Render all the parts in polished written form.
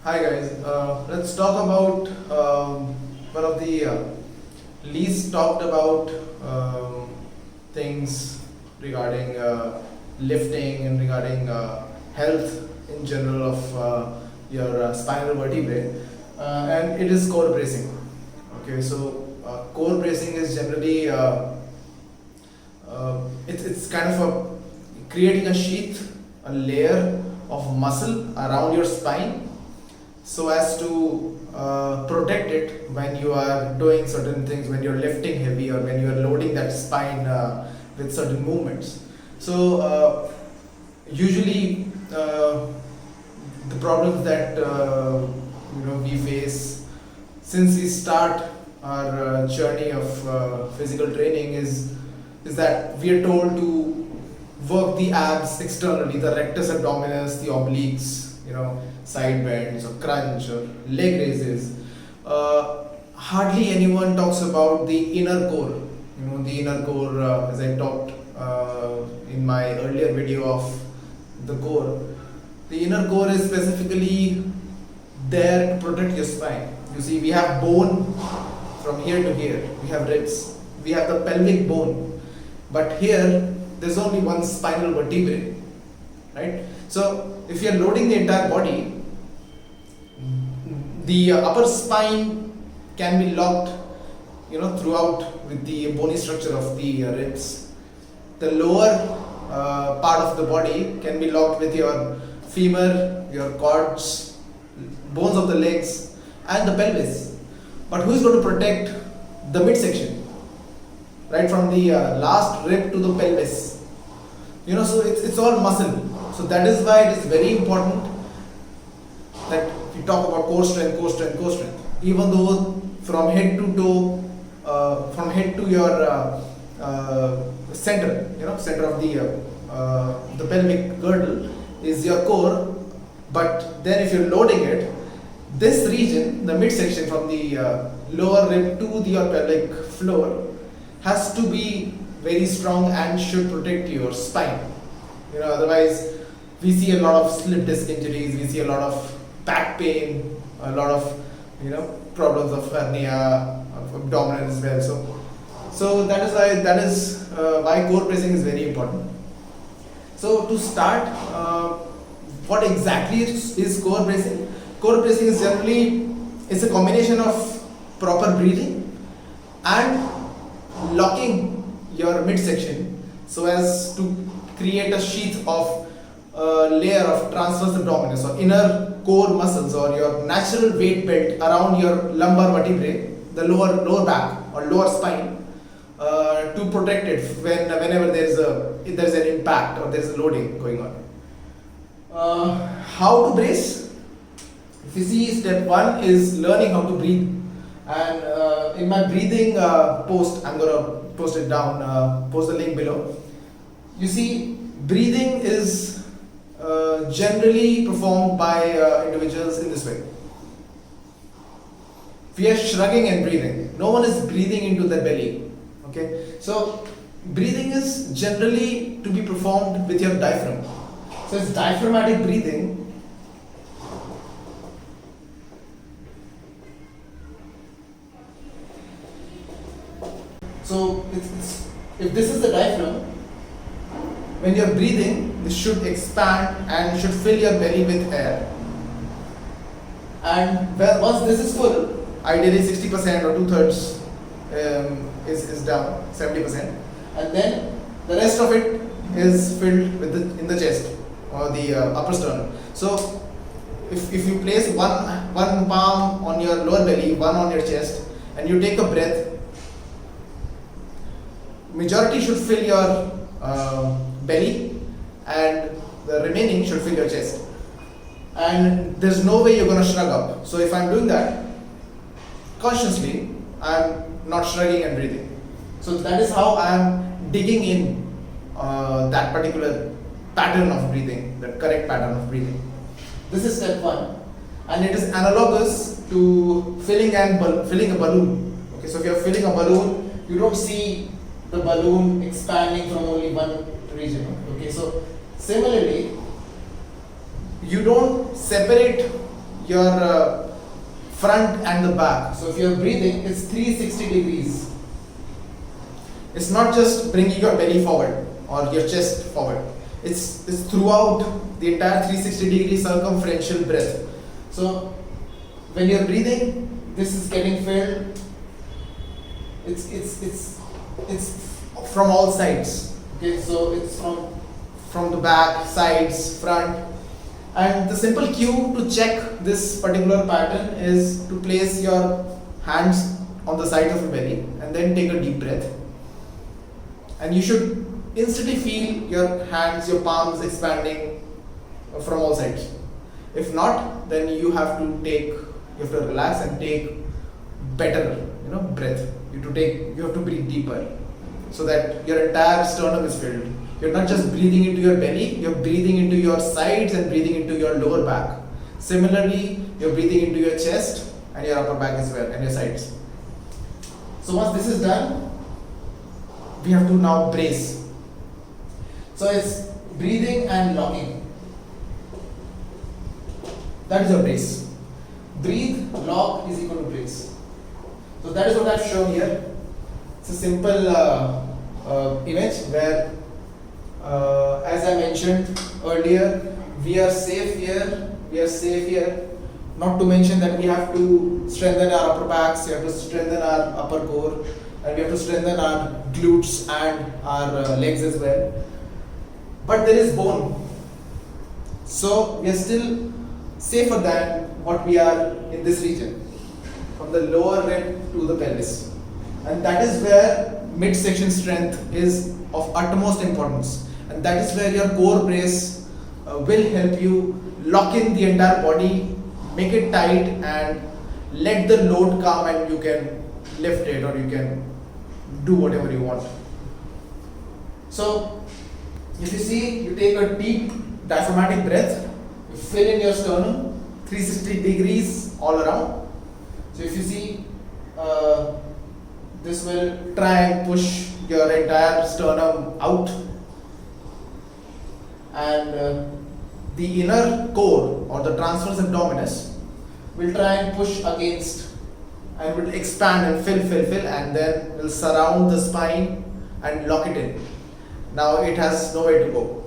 Hi guys, let's talk about one of the least talked about things regarding lifting and regarding health in general of your spinal vertebrae, and it is core bracing. Okay, so core bracing is generally it's kind of creating a sheath, a layer of muscle around your spine so as to protect it when you are doing certain things, when you're lifting heavy or when you are loading that spine with certain movements. So usually the problems that we face since we start our journey of physical training is that we are told to work the abs externally, the rectus abdominis, the obliques, side bends or crunch or leg raises. Hardly anyone talks about the inner core. The inner core, as I talked in my earlier video of the core. The inner core is specifically there to protect your spine. You see, we have bone from here to here. We have ribs. We have the pelvic bone. But here, there's only one spinal vertebrae, right? So, if you're loading the entire body, the upper spine can be locked, throughout with the bony structure of the ribs. The lower part of the body can be locked with your femur, your quads, bones of the legs, and the pelvis. But who is going to protect the midsection? Right from the last rib to the pelvis. So it's all muscle. So that is why it is very important that we talk about core strength, core strength, core strength. Even though from head to toe, from head to your center, center of the pelvic girdle is your core. But then if you're loading it, this region, the midsection from the lower rib to your pelvic floor, has to be very strong and should protect your spine. Otherwise we see a lot of slip disc injuries, we see a lot of back pain, a lot of problems of hernia, of abdominal as well. So that is why core bracing is very important. So to start, what exactly is core bracing? Core bracing is generally a combination of proper breathing and locking your midsection so as to create a sheath of layer of transverse abdominis or inner core muscles or your natural weight belt around your lumbar vertebrae, the lower back or lower spine, to protect it whenever there's an impact or there's a loading going on. How to brace? If you see, step 1 is learning how to breathe. And in my breathing post, I'm going to post it down, post the link below. You see, breathing is generally performed by individuals in this way. We are shrugging and breathing. No one is breathing into their belly. Okay, so breathing is generally to be performed with your diaphragm. So it's diaphragmatic breathing. So if this is the diaphragm, when you're breathing, this should expand and should fill your belly with air. And once this is full, ideally 60% or 2/3 is down, 70%, and then the rest of it is filled in the chest or the upper sternum. So if you place one palm on your lower belly, one on your chest, and you take a breath, majority should fill your belly and the remaining should fill your chest. And there's no way you're going to shrug up. So if I'm doing that consciously, I'm not shrugging and breathing. So that is how I'm digging in that particular pattern of breathing, that correct pattern of breathing. This is step 1, and it is analogous to filling a balloon. Okay, so if you're filling a balloon, you don't see the balloon expanding from only one region. Okay, so similarly, you don't separate your front and the back. So if you're breathing, it's 360 degrees. It's not just bringing your belly forward or your chest forward. It's throughout the entire 360 degree circumferential breath. So when you're breathing, this is getting filled. It's from all sides. Okay, so it's from the back, sides, front. And the simple cue to check this particular pattern is to place your hands on the side of your belly and then take a deep breath. And you should instantly feel your hands, your palms expanding from all sides. If not, then you have to relax and take better, breath. You have to breathe deeper so that your entire sternum is filled. You're not just breathing into your belly, you're breathing into your sides and breathing into your lower back. Similarly, you're breathing into your chest and your upper back as well and your sides. So once this is done, we have to now brace. So it's breathing and locking. That is your brace. Breathe, lock is equal to brace. So that is what I've shown here. It's a simple image where, as I mentioned earlier, we are safe here. Not to mention that we have to strengthen our upper backs, we have to strengthen our upper core, and we have to strengthen our glutes and our legs as well. But there is bone. So we are still safer than what we are in this region, from the lower rib to the pelvis. And that is where midsection strength is of utmost importance. And that is where your core brace will help you lock in the entire body, make it tight, and let the load come, and you can lift it or you can do whatever you want. So if you see, you take a deep diaphragmatic breath, you fill in your sternum, 360 degrees all around. So if you see, this will try and push your entire sternum out, and the inner core or the transverse abdominis will try and push against and will expand and fill, and then will surround the spine and lock it in. Now it has nowhere to go.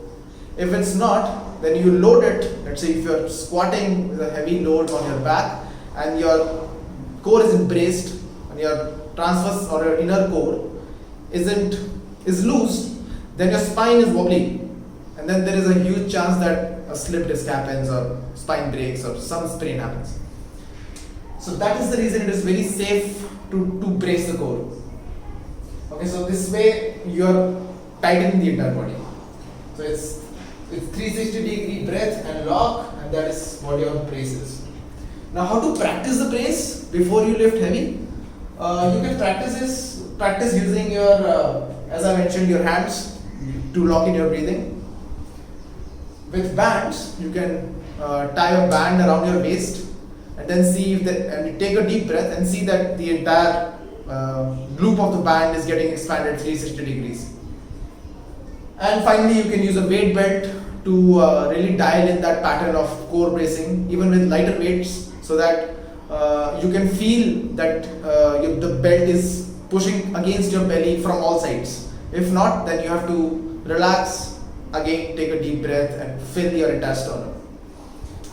If it's not, then you load it. Let's say if you're squatting with a heavy load on your back and your core is braced and your transverse or your inner core is loose, then your spine is wobbly, and then there is a huge chance that a slip disc happens or spine breaks or some sprain happens. So that is the reason it is very safe to brace the core. Okay, so this way you are tightening the entire body. So it's 360 degree breath and lock, and that is what your brace is. Now, how to practice the brace before you lift heavy? You can practice using your, as I mentioned, your hands to lock in your breathing. With bands, you can tie a band around your waist, and then see if and you take a deep breath and see that the entire loop of the band is getting expanded 360 degrees. And finally, you can use a weight belt to really dial in that pattern of core bracing, even with lighter weights, so that you can feel that the belt is pushing against your belly from all sides. If not, then you have to relax, again take a deep breath and fill your entire sternum.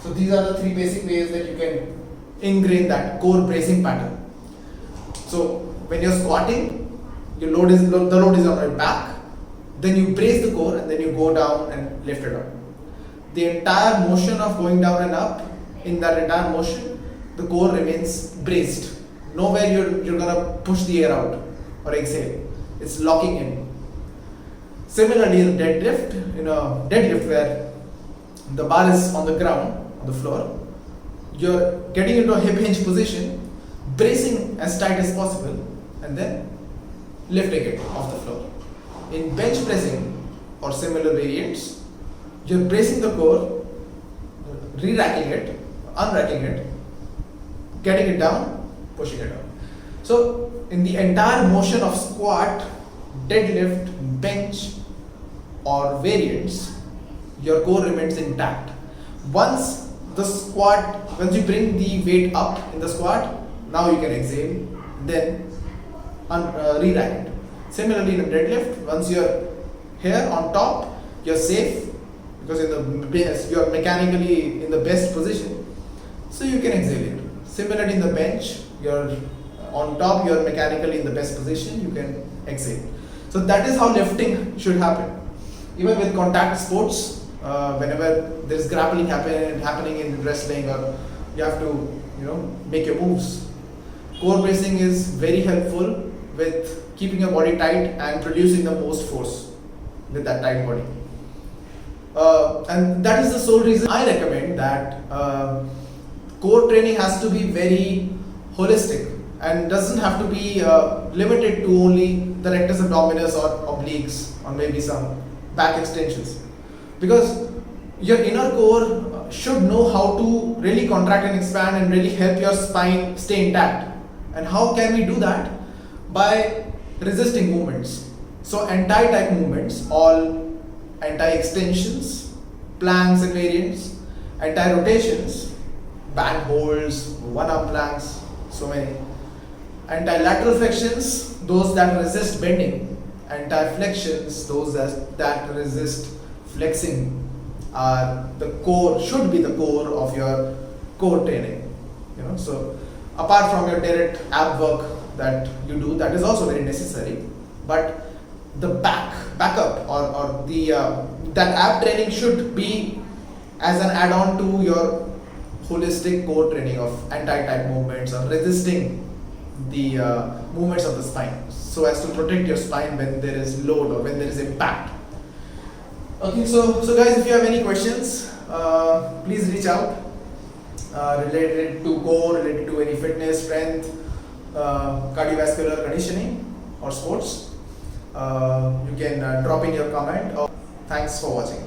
So these are the three basic ways that you can ingrain that core bracing pattern. So when you're squatting, the load is on your back. Then you brace the core and then you go down and lift it up. The entire motion of going down and up, in that entire motion, the core remains braced. Nowhere you're gonna push the air out or exhale. It's locking in. Similarly, in deadlift where the bar is on the ground, on the floor, you're getting into a hip hinge position, bracing as tight as possible, and then lifting it off the floor. In bench pressing or similar variants, you're bracing the core, re-racking it, unracking it, getting it down, pushing it up. So in the entire motion of squat, deadlift, bench or variants, your core remains intact. Once the squat, once you bring the weight up in the squat, now you can exhale, then re-rack it. Similarly in the deadlift, once you're here on top, you're safe because you're mechanically in the best position, so you can exhale it. Similarly in the bench, you're on top, you're mechanically in the best position, you can exhale. So that is how lifting should happen. Even with contact sports, whenever there's grappling happening in wrestling, or you have to make your moves, core bracing is very helpful with keeping your body tight and producing the most force with that tight body. And that is the sole reason I recommend that core training has to be very holistic and doesn't have to be limited to only the rectus abdominis or obliques or maybe some back extensions, because your inner core should know how to really contract and expand and really help your spine stay intact. And how can we do that? By resisting movements. So anti-type movements, all anti-extensions, planks and variants, anti-rotations, band holds, one-arm planks, so many. Anti-lateral flexions, those that resist bending. Anti-flexions, those that resist flexing, are the core, should be the core of your core training. So apart from your direct ab work that you do, that is also very necessary, but the backup or the that ab training should be as an add-on to your holistic core training of anti-type movements or resisting the movements of the spine, so as to protect your spine when there is load or when there is impact. Okay, so guys, if you have any questions, please reach out related to core, related to any fitness, strength, cardiovascular conditioning or sports. You can drop in your comment. Thanks for watching.